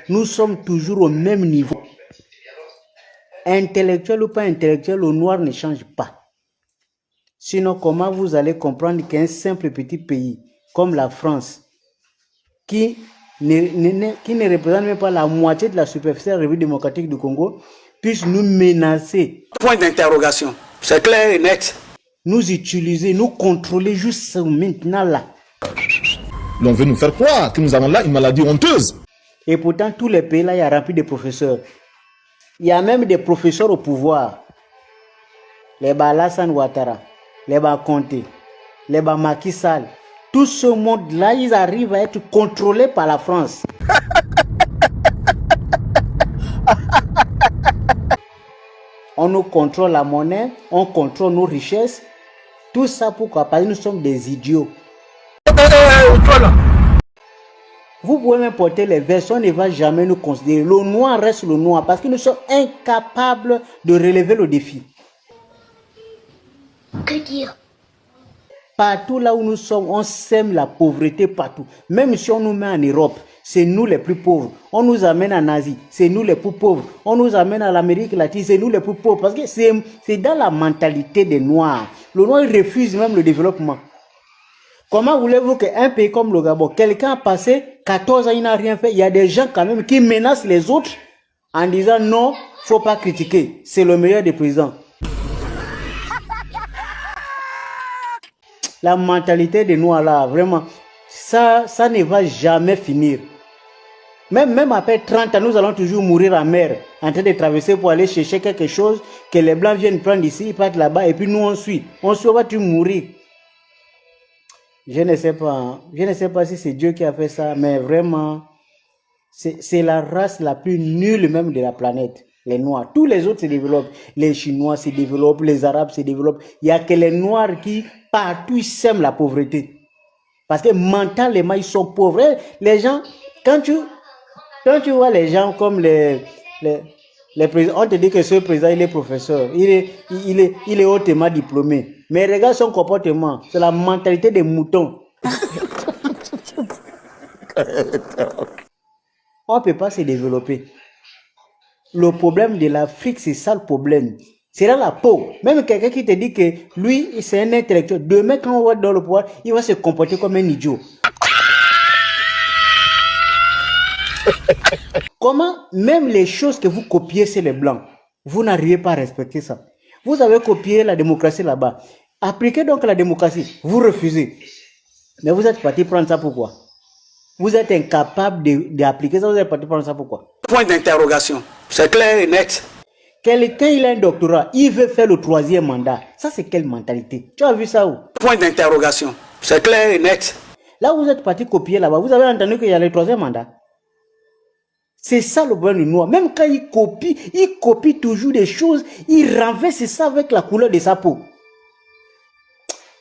Nous sommes toujours au même niveau. Intellectuel ou pas intellectuel, le noir ne change pas. Sinon, comment vous allez comprendre qu'un simple petit pays comme la France, qui ne représente même pas la moitié de la superficie de la République démocratique du Congo, puisse nous menacer? Point d'interrogation. C'est clair et net. Nous utiliser, nous contrôler juste maintenant là. On veut nous faire croire que nous avons là une maladie honteuse. Et pourtant, tous les pays là, il y a rempli de professeurs. Il y a même des professeurs au pouvoir. Les Alassane Ouattara, les Conté, les Macky Sall. Tout ce monde-là, ils arrivent à être contrôlés par la France. On nous contrôle la monnaie, on contrôle nos richesses. Tout ça pourquoi? Parce que nous sommes des idiots. Vous pouvez même porter les versions, on ne va jamais nous considérer. Le noir reste le noir parce que nous sommes incapables de relever le défi. Que dire? Partout là où nous sommes, on sème la pauvreté partout. Même si on nous met en Europe, c'est nous les plus pauvres. On nous amène en Asie, c'est nous les plus pauvres. On nous amène à l'Amérique latine, c'est nous les plus pauvres. Parce que c'est dans la mentalité des Noirs. Le Noir refuse même le développement. Comment voulez-vous qu'un pays comme le Gabon, quelqu'un a passé 14 ans, il n'a rien fait. Il y a des gens quand même qui menacent les autres en disant non, il ne faut pas critiquer. C'est le meilleur des présidents. La mentalité des Noirs là, vraiment, ça ne va jamais finir. Même après 30 ans, nous allons toujours mourir en mer, en train de traverser pour aller chercher quelque chose que les Blancs viennent prendre ici, ils partent là-bas et puis nous on suit. On suit, on va toujours mourir. Je ne sais pas si c'est Dieu qui a fait ça, mais vraiment, c'est la race la plus nulle même de la planète, les Noirs. Tous les autres se développent. Les Chinois se développent, les Arabes se développent. Il n'y a que les Noirs qui, partout, ils sèment la pauvreté. Parce que mentalement, ils sont pauvres. Les gens, quand tu vois les gens comme les présidents, on te dit que ce président, il est professeur, il est hautement diplômé. Mais regarde son comportement, c'est la mentalité des moutons. On ne peut pas se développer. Le problème de l'Afrique, c'est ça le problème. C'est dans la peau. Même quelqu'un qui te dit que lui, c'est un intellectuel. Demain, quand on va dans le pouvoir, il va se comporter comme un idiot. Comment même les choses que vous copiez, c'est les blancs. Vous n'arrivez pas à respecter ça. Vous avez copié la démocratie là-bas. Appliquez donc la démocratie. Vous refusez. Mais vous êtes parti prendre ça pourquoi? Vous êtes incapable d'appliquer ça. Vous êtes parti prendre ça pourquoi? Point d'interrogation. C'est clair et net. Quelqu'un, il a un doctorat. Il veut faire le 3e mandat. Ça, c'est quelle mentalité? Tu as vu ça où? Point d'interrogation. C'est clair et net. Là où vous êtes parti copier là-bas, vous avez entendu qu'il y a le 3e mandat. C'est ça le problème du noir. Même quand il copie toujours des choses, il renverse ça avec la couleur de sa peau.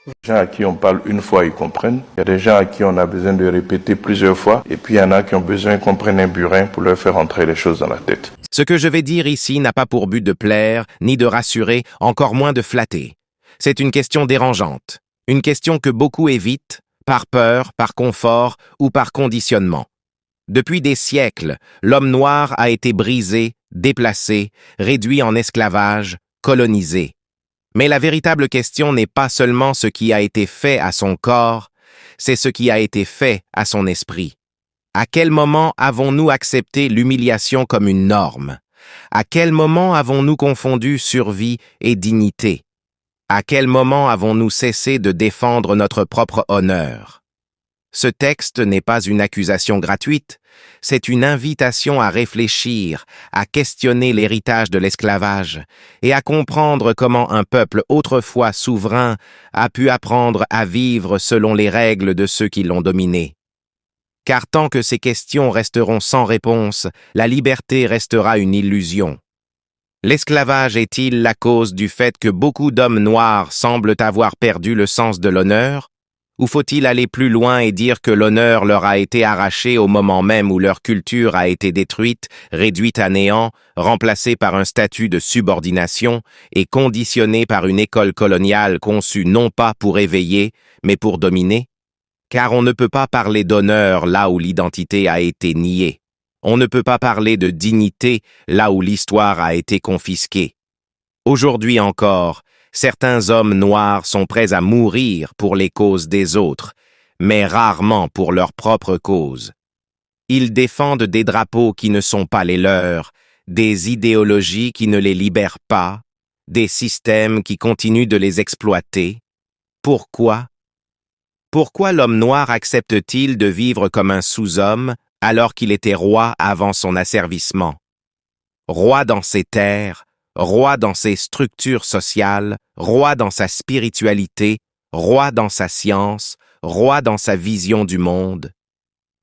Les gens à qui on parle une fois, ils comprennent. Il y a des gens à qui on a besoin de répéter plusieurs fois. Et puis il y en a qui ont besoin qu'on prenne un burin pour leur faire entrer les choses dans la tête. Ce que je vais dire ici n'a pas pour but de plaire, ni de rassurer, encore moins de flatter. C'est une question dérangeante. Une question que beaucoup évitent, par peur, par confort ou par conditionnement. Depuis des siècles, l'homme noir a été brisé, déplacé, réduit en esclavage, colonisé. Mais la véritable question n'est pas seulement ce qui a été fait à son corps, c'est ce qui a été fait à son esprit. À quel moment avons-nous accepté l'humiliation comme une norme? À quel moment avons-nous confondu survie et dignité? À quel moment avons-nous cessé de défendre notre propre honneur? Ce texte n'est pas une accusation gratuite, c'est une invitation à réfléchir, à questionner l'héritage de l'esclavage et à comprendre comment un peuple autrefois souverain a pu apprendre à vivre selon les règles de ceux qui l'ont dominé. Car tant que ces questions resteront sans réponse, la liberté restera une illusion. L'esclavage est-il la cause du fait que beaucoup d'hommes noirs semblent avoir perdu le sens de l'honneur? Ou faut-il aller plus loin et dire que l'honneur leur a été arraché au moment même où leur culture a été détruite, réduite à néant, remplacée par un statut de subordination et conditionnée par une école coloniale conçue non pas pour éveiller, mais pour dominer? Car on ne peut pas parler d'honneur là où l'identité a été niée. On ne peut pas parler de dignité là où l'histoire a été confisquée. Aujourd'hui encore, certains hommes noirs sont prêts à mourir pour les causes des autres, mais rarement pour leur propre cause. Ils défendent des drapeaux qui ne sont pas les leurs, des idéologies qui ne les libèrent pas, des systèmes qui continuent de les exploiter. Pourquoi? Pourquoi l'homme noir accepte-t-il de vivre comme un sous-homme alors qu'il était roi avant son asservissement? Roi dans ses terres, roi dans ses structures sociales, roi dans sa spiritualité, roi dans sa science, roi dans sa vision du monde.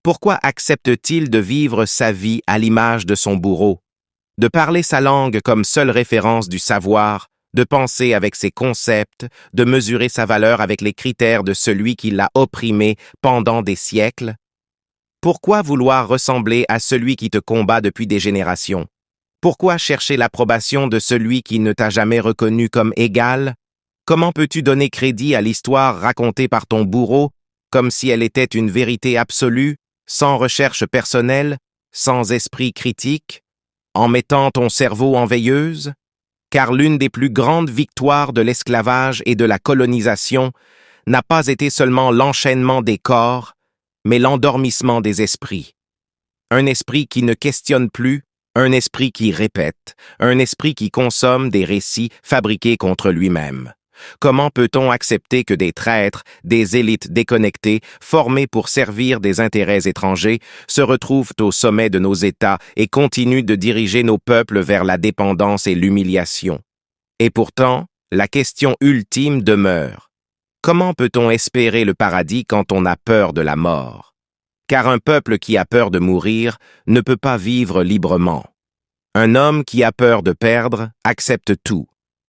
Pourquoi accepte-t-il de vivre sa vie à l'image de son bourreau, de parler sa langue comme seule référence du savoir, de penser avec ses concepts, de mesurer sa valeur avec les critères de celui qui l'a opprimé pendant des siècles? Pourquoi vouloir ressembler à celui qui te combat depuis des générations? Pourquoi chercher l'approbation de celui qui ne t'a jamais reconnu comme égal? Comment peux-tu donner crédit à l'histoire racontée par ton bourreau, comme si elle était une vérité absolue, sans recherche personnelle, sans esprit critique, en mettant ton cerveau en veilleuse? Car l'une des plus grandes victoires de l'esclavage et de la colonisation n'a pas été seulement l'enchaînement des corps, mais l'endormissement des esprits. Un esprit qui ne questionne plus, un esprit qui répète, un esprit qui consomme des récits fabriqués contre lui-même. Comment peut-on accepter que des traîtres, des élites déconnectées, formées pour servir des intérêts étrangers, se retrouvent au sommet de nos États et continuent de diriger nos peuples vers la dépendance et l'humiliation? Et pourtant, la question ultime demeure. Comment peut-on espérer le paradis quand on a peur de la mort? Car un peuple qui a peur de mourir ne peut pas vivre librement. Un homme qui a peur de perdre accepte tout,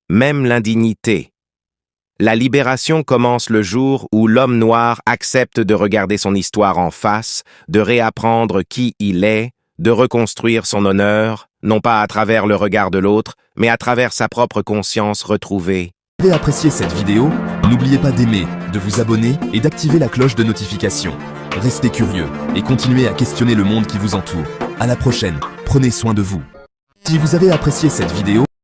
même l'indignité. La libération commence le jour où l'homme noir accepte de regarder son histoire en face, de réapprendre qui il est, de reconstruire son honneur, non pas à travers le regard de l'autre, mais à travers sa propre conscience retrouvée. Si vous avez apprécié cette vidéo, n'oubliez pas d'aimer, de vous abonner et d'activer la cloche de notification. Restez curieux et continuez à questionner le monde qui vous entoure. À la prochaine, prenez soin de vous. Si vous avez apprécié cette vidéo,